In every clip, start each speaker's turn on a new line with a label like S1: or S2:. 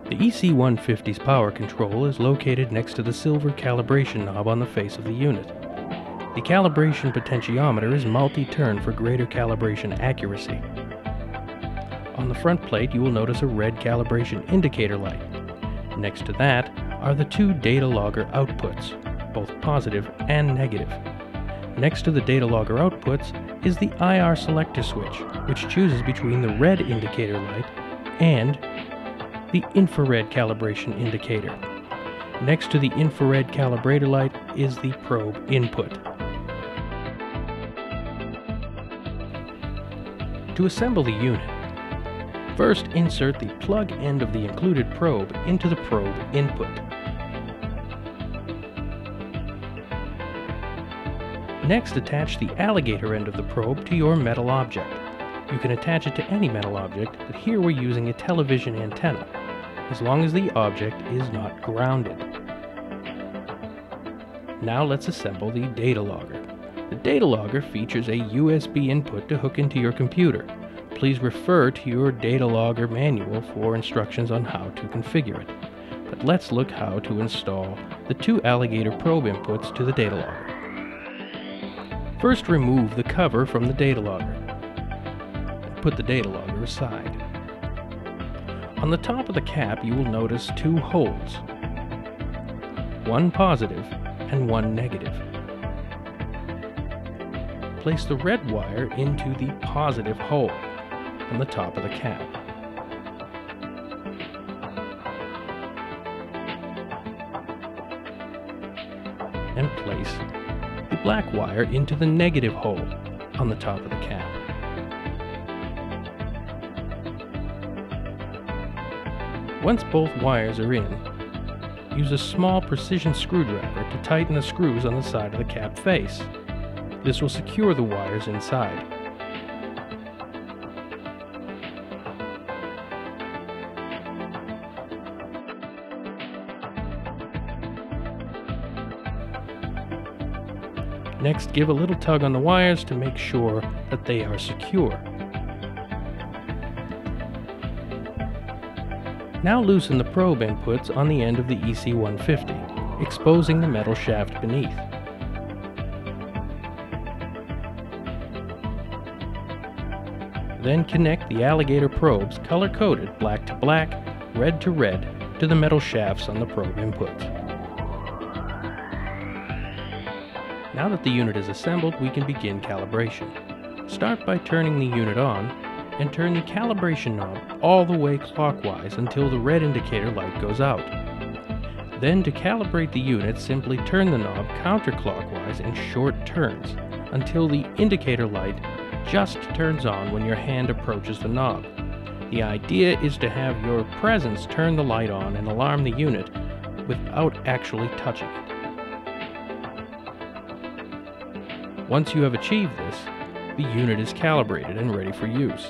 S1: The EC150's power control is located next to the silver calibration knob on the face of the unit. The calibration potentiometer is multi-turn for greater calibration accuracy. On the front plate you will notice a red calibration indicator light. Next to that are the two data logger outputs, both positive and negative. Next to the data logger outputs is the IR selector switch, which chooses between the red indicator light and the infrared calibration indicator. Next to the infrared calibrator light is the probe input. To assemble the unit, first insert the plug end of the included probe into the probe input. Next, attach the alligator end of the probe to your metal object. You can attach it to any metal object, but here we're using a television antenna, as long as the object is not grounded. Now let's assemble the data logger. The data logger features a USB input to hook into your computer. Please refer to your data logger manual for instructions on how to configure it. But let's look how to install the two alligator probe inputs to the data logger. First, remove the cover from the data logger. Put the data logger aside. On the top of the cap you will notice two holes, one positive and one negative. Place the red wire into the positive hole on the top of the cap. And place the black wire into the negative hole on the top of the cap. Once both wires are in, use a small precision screwdriver to tighten the screws on the side of the cap face. This will secure the wires inside. Next, give a little tug on the wires to make sure that they are secure. Now loosen the probe inputs on the end of the EC150, exposing the metal shaft beneath. Then connect the alligator probes, color-coded black to black, red to red, to the metal shafts on the probe inputs. Now that the unit is assembled, we can begin calibration. Start by turning the unit on, and turn the calibration knob all the way clockwise until the red indicator light goes out. Then, to calibrate the unit, simply turn the knob counterclockwise in short turns until the indicator light just turns on when your hand approaches the knob. The idea is to have your presence turn the light on and alarm the unit without actually touching it. Once you have achieved this, the unit is calibrated and ready for use.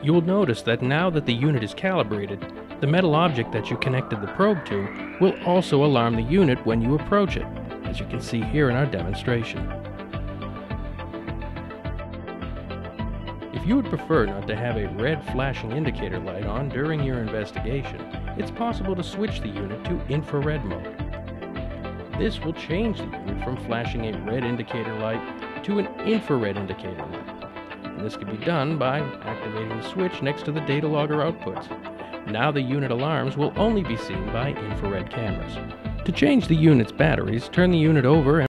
S1: You will notice that now that the unit is calibrated, the metal object that you connected the probe to will also alarm the unit when you approach it, as you can see here in our demonstration. If you would prefer not to have a red flashing indicator light on during your investigation, it's possible to switch the unit to infrared mode. This will change the unit from flashing a red indicator light to an infrared indicator light. And this can be done by activating the switch next to the data logger outputs. Now the unit alarms will only be seen by infrared cameras. To change the unit's batteries, turn the unit over and